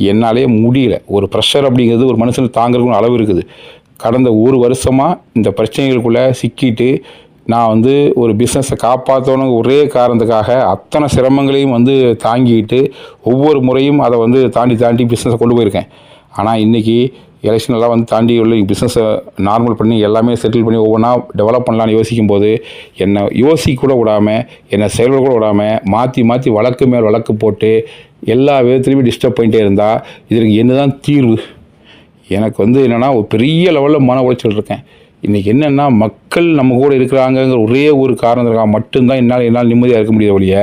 என்னாலே முடியல. ஒரு ப்ரெஷர் அப்படிங்கிறது ஒரு மனுஷனுக்கு தாங்கிறதுக்கு அளவு இருக்குது. கடந்த 1 வருஷமாக இந்த பிரச்சனைகளுக்குள்ளே சிக்கிட்டு நான் ஒரு பிஸ்னஸை காப்பாற்றணும் ஒரே காரணத்துக்காக அத்தனை சிரமங்களையும் தாங்கிட்டு ஒவ்வொரு முறையும் அதை தாண்டி தாண்டி பிஸ்னஸை கொண்டு போயிருக்கேன். ஆனால் இன்றைக்கி எலெக்ஷனெல்லாம் தாண்டி உள்ள பிஸ்னஸை நார்மல் பண்ணி எல்லாமே செட்டில் பண்ணி ஒவ்வொன்றா டெவலப் பண்ணலான்னு யோசிக்கும்போது என்னை யோசிக்க கூட விடாமல், என்னை செயல்பட கூட விடாமல் மாற்றி மாற்றி வழக்கு மேல் வழக்கு போட்டு எல்லா விதத்துலையுமே டிஸ்டர்ப் பண்ணிகிட்டே இருந்தால் இதற்கு என்ன தான் தீர்வு? எனக்கு என்னென்னா ஒரு பெரிய லெவலில் மன உளைச்சல் இருக்கேன். இன்றைக்கி என்னென்னா மக்கள் நம்ம கூட இருக்கிறாங்கங்கிற ஒரே ஒரு காரணத்துக்காக மட்டும்தான் என்னால் நிம்மதியாக இருக்க முடியாத ஒழிய,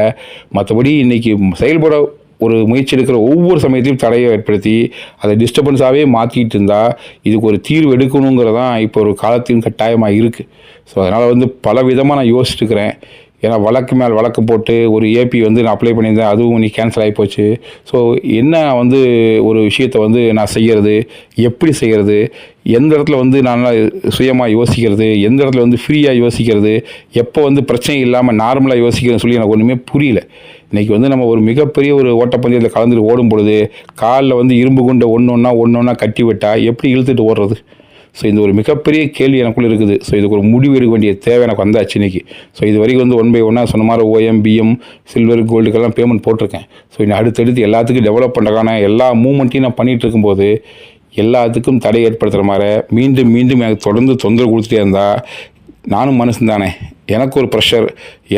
மற்றபடி இன்றைக்கி செயல்பட ஒரு முயற்சி எடுக்கிற ஒவ்வொரு சமயத்தையும் தடையை ஏற்படுத்தி அதை டிஸ்டர்பன்ஸாகவே மாற்றிக்கிட்டு இருந்தால் இதுக்கு ஒரு தீர்வு எடுக்கணுங்கிறதான் இப்போ ஒரு காலத்தின் கட்டாயமாக இருக்குது. ஸோ அதனால் பல விதமாக நான் யோசிச்சுட்டு இருக்கிறேன். ஏன்னா வழக்கு மேல் வழக்கு போட்டு ஒரு ஏபி நான் அப்ளை பண்ணியிருந்தேன், அதுவும் இன்னைக்கு கேன்சல் ஆகி போச்சு. ஸோ என்ன ஒரு விஷயத்தை நான் செய்கிறது, எப்படி செய்கிறது, எந்த இடத்துல நான் சுயமாக யோசிக்கிறது, எந்த இடத்துல ஃப்ரீயாக யோசிக்கிறது, எப்போ பிரச்சனை இல்லாமல் நார்மலாக யோசிக்கிறதுன்னு சொல்லி எனக்கு ஒன்றுமே புரியல. இன்றைக்கி நம்ம ஒரு மிகப்பெரிய ஒரு ஓட்டப்பந்தயத்தில் கலந்துட்டு ஓடும் பொழுது காலில் இரும்பு குண்டை ஒன்று கட்டி விட்டால் எப்படி இழுத்துட்டு ஓடுறது? ஸோ இந்த ஒரு மிகப்பெரிய கேள்வி எனக்குள்ளே இருக்குது. ஸோ இதுக்கு ஒரு முடிவு எடுக்க வேண்டிய தேவை எனக்கு வந்தாச்சு இன்றைக்கி. ஸோ இது வரைக்கும் 1 by 1 சொன்ன மாதிரி OM, BM, சில்வர், கோல்டுக்கெல்லாம் பேமெண்ட் போட்டிருக்கேன். ஸோ இன்னும் அடுத்தடுத்து எல்லாத்துக்கும் டெவலப் பண்ணுறதுக்கான எல்லா மூமெண்ட்டையும் நான் பண்ணிகிட்டு இருக்கும்போது எல்லாத்துக்கும் தடை ஏற்படுத்துகிற மாதிரி மீண்டும் மீண்டும் எனக்கு தொடர்ந்து தொந்தரவு கொடுத்துட்டே இருந்தால் நானும் மனுஷன் தானே, எனக்கு ஒரு ப்ரெஷர்,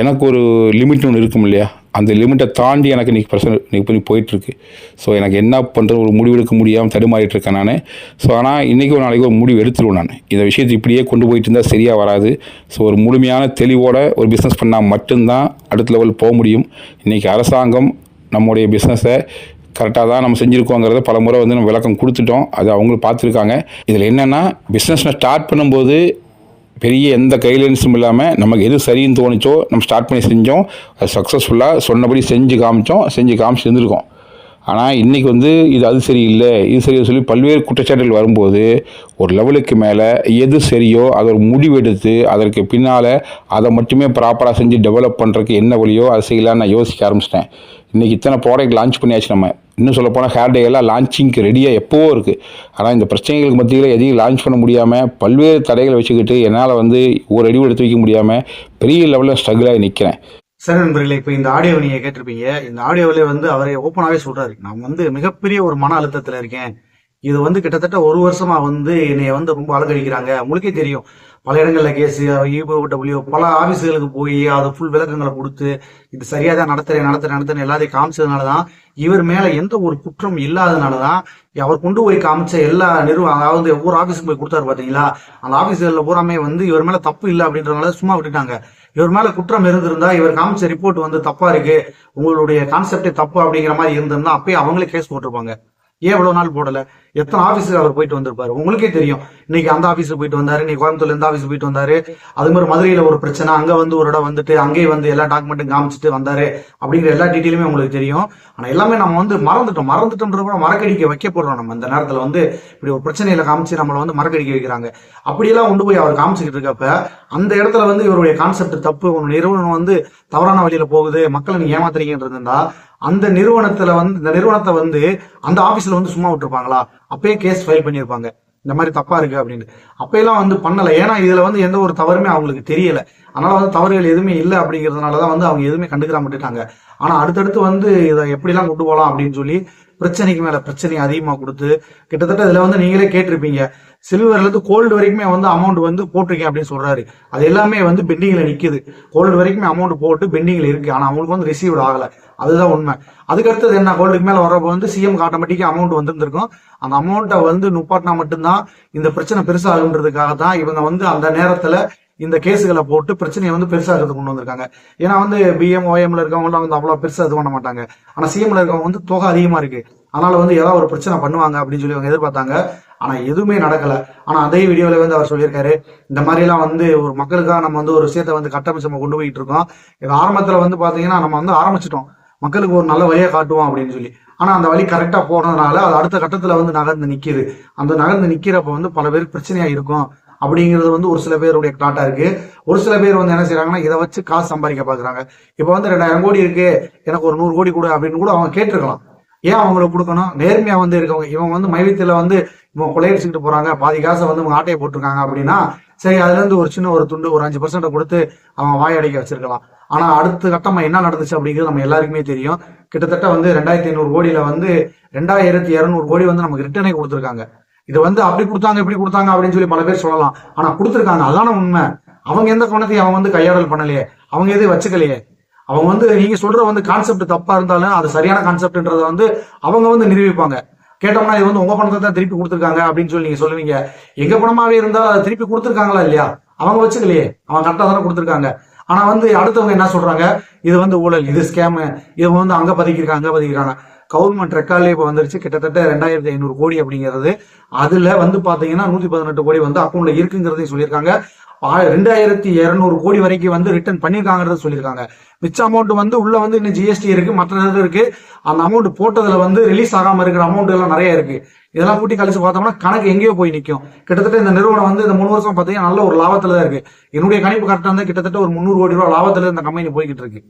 எனக்கு ஒரு லிமிட் ஒன்று இருக்கும் இல்லையா? அந்த லிமிட்டை தாண்டி எனக்கு இன்றைக்கி ப்ரெஷர் பண்ணி போயிட்டுருக்கு. ஸோ எனக்கு என்ன பண்ணுறது ஒரு முடிவு எடுக்க முடியாமல் தடுமாறிட்டு இருக்கேன் நான். ஸோ ஆனால் இன்றைக்கி ஒரு நாளைக்கு ஒரு முடிவு எடுத்துருவேன் நான். இந்த விஷயத்தை இப்படியே கொண்டு போயிட்டு இருந்தால் சரியாக வராது. ஸோ ஒரு முழுமையான தெளிவோட ஒரு பிஸ்னஸ் பண்ணால் மட்டும்தான் அடுத்த லெவல் போக முடியும். இன்றைக்கி அரசாங்கம் நம்முடைய பிஸ்னஸை கரெக்டாக தான் நம்ம செஞ்சுருக்கோங்கிறத பல முறை நம்ம விளக்கம் கொடுத்துட்டோம். அது அவங்களும் பார்த்துருக்காங்க. இதில் என்னென்னா பிஸ்னஸை ஸ்டார்ட் பண்ணும்போது பெரிய எந்த கைட்லைன்ஸும் இல்லாமல் நமக்கு எது சரின்னு தோணுச்சோ நம்ம ஸ்டார்ட் பண்ணி செஞ்சோம். அது சக்ஸஸ்ஃபுல்லாக சொன்னபடி செஞ்சு காமிச்சு இருந்திருக்கோம். ஆனால் இன்றைக்கி இது அது சரியில்லை, இது சரியாக சொல்லி பல்வேறு குற்றச்சாட்டுகள் வரும்போது ஒரு லெவலுக்கு மேலே எது சரியோ அதை ஒரு முடிவு எடுத்து அதற்கு பின்னால் அதை மட்டுமே ப்ராப்பராக செஞ்சு டெவலப் பண்ணுறதுக்கு என்ன வழியோ அதை செய்யலான்னு நான் யோசிக்க ஆரம்பிச்சிட்டேன். இன்றைக்கி இத்தனை ப்ராடக்ட் லான்ச் பண்ணியாச்சு. நம்ம இன்னும் சொல்லப்போனால் ஹேர் டே எல்லாம் லான்ச்சிங்க்கு ரெடியாக எப்போவோ இருக்குது. ஆனால் இந்த பிரச்சனைகளுக்கு மத்தியில் எதையும் லான்ச் பண்ண முடியாமல் பல்வேறு தடைகளை வச்சுக்கிட்டு என்னால் ஒரு அடிவு எடுத்து வைக்க முடியாமல் பெரிய லெவலில் ஸ்ட்ரகிளாகி நிற்கிறேன். சரி நண்பர்களே, இப்போ இந்த ஆடியோ நீங்க கேட்டிருப்பீங்க. இந்த ஆடியோவிலே அவரை ஓப்பனாகவே சொல்றாரு, நான் மிகப்பெரிய ஒரு மன அழுத்தத்தில் இருக்கேன். இது கிட்டத்தட்ட 1 வருஷமா என்னைய ரொம்ப அலங்கடிக்கிறாங்க. உங்களுக்கே தெரியும், பல இடங்கள்ல கேஸ், EBW, பல ஆபீஸுகளுக்கு போய் அது ஃபுல் விளக்கங்களை கொடுத்து இது சரியா தான் நடத்துறேன் எல்லாத்தையும் காமிச்சதுனாலதான், இவர் மேல எந்த ஒரு குற்றம் இல்லாததுனாலதான் அவர் கொண்டு போய் காமிச்ச எல்லா அதாவது ஒவ்வொரு ஆபீஸுக்கு போய் கொடுத்தாரு பாத்தீங்களா, அந்த ஆபீஸ்கள்ல பூராமே இவர் மேல தப்பு இல்லை அப்படின்றதுனால சும்மா விட்டுட்டாங்க. இவர் மேல குற்றம் இருந்திருந்தா, இவர் காமிச்ச ரிப்போர்ட் தப்பா இருக்கு, உங்களுடைய கான்செப்டே தப்பு அப்படிங்கிற மாதிரி இருந்திருந்தா அப்பயே அவங்களே கேஸ் போட்டிருப்பாங்க. ஏன் இவ்வளவு நாள் போடல? எத்தனை ஆபீஸுக்கு அவர் போயிட்டு வந்திருப்பாரு, உங்களுக்கே தெரியும். இன்னைக்கு அந்த ஆபீஸுக்கு போயிட்டு வந்தாரு, இன்னைக்கு கோயம்புத்தூர்ல இந்த ஆபீஸுக்கு போயிட்டு வந்தாரு. அது மாதிரி மதுரையில ஒரு பிரச்சனை, அங்க ஒரு இடம் அங்கேயே எல்லா டாக்குமெண்ட்டும் காமிச்சிட்டு வந்தாரு அப்படிங்கிற எல்லா டீட்டெயிலுமே உங்களுக்கு தெரியும். ஆனா எல்லாமே நம்ம மறந்துட்டோம்ன்ற கூட மறக்கடிக்க வைக்கப்படுறோம். நம்ம இந்த நேரத்துல இப்படி ஒரு பிரச்சனையில காமிச்சு நம்மள மறக்கடிக்க வைக்கிறாங்க. அப்படியெல்லாம் கொண்டு போய் அவர் காமிச்சுக்கிட்டு இருக்கப்ப அந்த இடத்துல இவருடைய கான்செப்ட் தப்பு, ஒரு நிறுவனம் தவறான வழியில போகுது, மக்களை நீங்க ஏமாத்துறீங்கன்றது இருந்தா அந்த நிறுவனத்துல இந்த நிறுவனத்தை அந்த ஆபீஸ்ல சும்மா விட்டுருப்பாங்களா? அப்பயே கேஸ் ஃபைல் பண்ணியிருப்பாங்க, இந்த மாதிரி தப்பா இருக்கு அப்படின்னு. அப்பெல்லாம் பண்ணல. ஏன்னா இதுல எந்த ஒரு தவறுமே அவங்களுக்கு தெரியல. அதனால தவறுகள் எதுவுமே இல்லை அப்படிங்கிறதுனாலதான் அவங்க எதுவுமே கண்டுக்கிறாம விட்டுட்டாங்க. ஆனா அடுத்தடுத்து இதை எப்படிலாம் கொண்டு போகலாம் அப்படின்னு சொல்லி பிரச்சனைக்கு மேல பிரச்சனை அதிகமா கொடுத்து, கிட்டத்தட்ட இதுல நீங்களே கேட்டிருப்பீங்க, சில்வர்ல இருந்து கோல்டு வரைக்குமே அமௌண்ட் போட்டிருக்கேன் அப்படின்னு சொல்றாரு. அது எல்லாமே பெண்டிங்ல நிக்குது. கோல்டு வரைக்குமே அமௌண்ட் போட்டு பெண்டிங்ல இருக்கு. ஆனா அவங்களுக்கு ரிசீவ்ட் ஆகல. அதுதான் உண்மை. அதுக்கு அடுத்தது என்ன, கோல்டுக்கு மேல வரப்போ சிஎம்க்கு ஆட்டோமேட்டிக்கா அமௌண்ட் வந்திருந்திருக்கும். அந்த அமௌண்ட்டை நுப்பாட்டினா மட்டும்தான் இந்த பிரச்சனை பெருசாகுன்றதுக்காக தான் இவங்க அந்த நேரத்துல இந்த கேஸுகளை போட்டு பிரச்சனையை பெருசாகிறது கொண்டு வந்திருக்காங்க. ஏன்னா BM, OMல இருக்கவங்க அவ்வளவு பெருசா இது பண்ண மாட்டாங்க. ஆனா சிஎம்ல இருக்கவங்க தொகை அதிகமா இருக்கு. அதனால ஏதாவது ஒரு பிரச்சனை பண்ணுவாங்க அப்படின்னு சொல்லி அவங்க எதிர்பார்த்தாங்க. ஆனா எதுவுமே நடக்கல. ஆனா அதே வீடியோல அவர் சொல்லியிருக்காரு, இந்த மாதிரி எல்லாம் ஒரு மக்களுக்காக நம்ம ஒரு விஷயத்த கட்டமைச்சு நம்ம கொண்டு போயிட்டு இருக்கோம். இது ஆரம்பத்துல பாத்தீங்கன்னா நம்ம ஆரம்பிச்சிட்டோம், மக்களுக்கு ஒரு நல்ல வழியை காட்டுவோம் அப்படின்னு சொல்லி. ஆனா அந்த வழி கரெக்டா போறதுனால அது அடுத்த கட்டத்துல நகர்ந்து நிக்குது. அந்த நகர்ந்து நிக்கிறப்ப பல பேருக்கு பிரச்சனையா இருக்கும் அப்படிங்கிறது ஒரு சில பேருடைய டாட்டா இருக்கு. ஒரு சில பேர் என்ன செய்யறாங்கன்னா, இதை வச்சு காசு சம்பாதிக்க பாக்குறாங்க. இப்ப 2000 கோடி இருக்கு, எனக்கு ஒரு 100 கோடி கொடு அப்படின்னு கூட அவங்க கேட்டிருக்கலாம். ஏன் அவங்களுக்கு கொடுக்கணும்? நேர்மையா வந்து இருக்கவங்க, இவங்க வந்து மையத்துல வந்து இவங்க கொள்ளையடிச்சுக்கிட்டு போறாங்க, பாதி காசை வந்து இவங்க ஆட்டையை போட்டிருக்காங்க அப்படின்னா சரி, அதுல இருந்து ஒரு சின்ன ஒரு துண்டு ஒரு 5% கொடுத்து அவங்க வாய் அடைக்க வச்சிருக்கலாம். ஆனா அடுத்த கட்டமா என்ன நடந்துச்சு அப்படிங்கிறது நம்ம எல்லாருக்குமே தெரியும். கிட்டத்தட்ட வந்து 2500 கோடியில வந்து 2200 கோடி வந்து நமக்கு ரிட்டர்னே கொடுத்துருக்காங்க. இது வந்து அப்படி கொடுத்தாங்க இப்படி கொடுத்தாங்க அப்படின்னு சொல்லி பல பேர் சொல்லலாம். ஆனா கொடுத்துருக்காங்க, அதான உண்மை. அவங்க எந்த பணத்தையும் அவங்க வந்து கையாடல் பண்ணலையே, அவங்க எதுவும் வச்சுக்கலையே. அவங்க வந்து நீங்க சொல்ற வந்து கான்செப்ட் தப்பா இருந்தாலும் அது சரியான கான்செப்ட்ன்றத வந்து அவங்க வந்து நிரூபிப்பாங்க. கேட்டோம்னா இது வந்து உங்க பணத்தை தான் திருப்பி கொடுத்துருக்காங்க அப்படின்னு சொல்லி நீங்க சொல்லுவீங்க. எங்க பணமாவே இருந்தா அதை திருப்பி கொடுத்துருக்காங்களா இல்லையா? அவங்க வச்சுக்கலையே, அவங்க கரெக்டா தானே கொடுத்துருக்காங்க. ஆனா வந்து அடுத்தவங்க என்ன சொல்றாங்க, இது வந்து ஊழல், இது ஸ்கேம், இவங்க வந்து அங்க பதுக்கிருக்காங்க. கவர்மெண்ட் ரெக்கார்ட்லேயே இப்போ வந்துருச்சு கிட்டத்தட்ட 2500 கோடி அப்படிங்கிறது. அதுல வந்து பாத்தீங்கன்னா 118 கோடி வந்து அக்கௌண்ட்ல இருக்குங்கிறதையும் சொல்லியிருக்காங்க. 2200 கோடி வரைக்கும் வந்து ரிட்டர்ன் பண்ணிருக்காங்கிறத சொல்லியிருக்காங்க. மிச்ச அமௌண்ட் வந்து உள்ள வந்து இன்னும் ஜிஎஸ்டி இருக்கு, மற்ற இது இருக்கு. அந்த அமௌண்ட் போட்டதுல வந்து ரிலீஸ் ஆகாம இருக்கிற அமௌண்ட் எல்லாம் நிறைய இருக்கு. இதெல்லாம் கூட்டி கழிச்சு பார்த்தோம்னா கணக்கு எங்கேயோ போய் நிற்கும். கிட்டத்தட்ட இந்த நிறுவனம் வந்து இந்த 3 வருஷம் பார்த்தீங்கன்னா நல்ல ஒரு லாபத்துல தான் இருக்கு. என்னுடைய கணிப்பு கரெக்டா இருந்தா கிட்டத்தட்ட ஒரு 300 கோடி ரூபாய் லாபத்துல இந்த கம்பெனி போய்கிட்டு இருக்கு.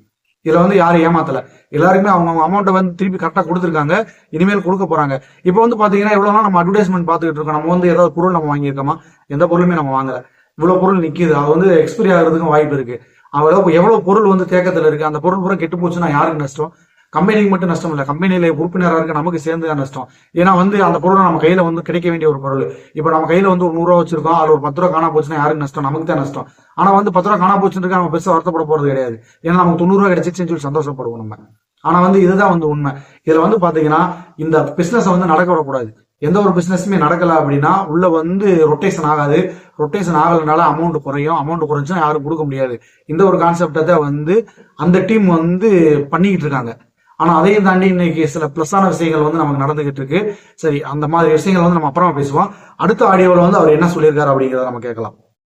இதுல வந்து யாரும் ஏமாத்தல, எல்லாருமே அவங்க அமௌண்ட்டை வந்து திருப்பி கரெக்டா கொடுத்துருக்காங்க, இனிமேல் கொடுக்க போறாங்க. இப்போ வந்து பாத்தீங்கன்னா எவ்வளவு நம்ம அட்வர்டைஸ்மெண்ட் பார்த்துக்கிட்டு இருக்கோம். நம்ம வந்து ஏதாவது பொருள் நம்ம வாங்கியிருக்கோமா? எந்த பொருளுமே நம்ம வாங்கல. இவ்வளவு பொருள் நிக்குது, அது வந்து எக்ஸ்பைரி ஆகிறதுக்கும் வாய்ப்பு இருக்கு. எவ்வளவு பொருள் வந்து தேக்கத்துல இருக்கு, அந்த பொருள் பூரா கெட்டு போச்சுன்னா யாருக்கு நஷ்டம்? கம்பெனிக்கு மட்டும் நஷ்டம் இல்லை, கம்பெனியில உறுப்பினராக இருக்க நமக்கு சேர்ந்து தான் நஷ்டம். ஏன்னா வந்து அந்த பொருளை நம்ம கையில வந்து கிடைக்க வேண்டிய ஒரு பொருள். இப்போ நம்ம கையில வந்து ஒரு 100 ரூபா வச்சிருக்கோம், அதுல ஒரு 10 ரூபா காணா போச்சுன்னா யாருக்கு நஷ்டம்? நமக்கு தான் நஷ்டம். ஆனா வந்து 10 ரூபா காணா போச்சுன்னு நம்ம பெருசா வருத்தப்பட போறது கிடையாது. ஏன்னா நமக்கு 90 ரூபா கிடைச்சிச்சுன்னு சொல்லி சந்தோஷப்படுவோம் நம்ம. ஆனா வந்து இதுதான் வந்து உண்மை. இதுல வந்து பாத்தீங்கன்னா இந்த பிசினஸ் வந்து நடக்க விடக்கூடாது. எந்த ஒரு பிசினஸுமே நடக்கல அப்படின்னா உள்ள வந்து ரொட்டேஷன் ஆகாது. ரொட்டேஷன் ஆகலனால அமௌண்ட் குறையும், அமௌண்ட் குறைஞ்சுன்னா யாரும் கொடுக்க முடியாது. இந்த ஒரு கான்செப்டை வந்து அந்த டீம் வந்து பண்ணிக்கிட்டு இருக்காங்க. ஆனா அதையும் தாண்டி இன்னைக்கு சில பிளஸான விஷயங்கள் வந்து நமக்கு நடந்துகிட்டு இருக்கு. சரி, அந்த மாதிரி விஷயங்கள் வந்து நம்ம அப்புறமா பேசுவோம். அடுத்த ஆடியோவில் வந்து அவர் என்ன சொல்லியிருக்காரு அப்படிங்கிறத நம்ம கேட்கலாம்.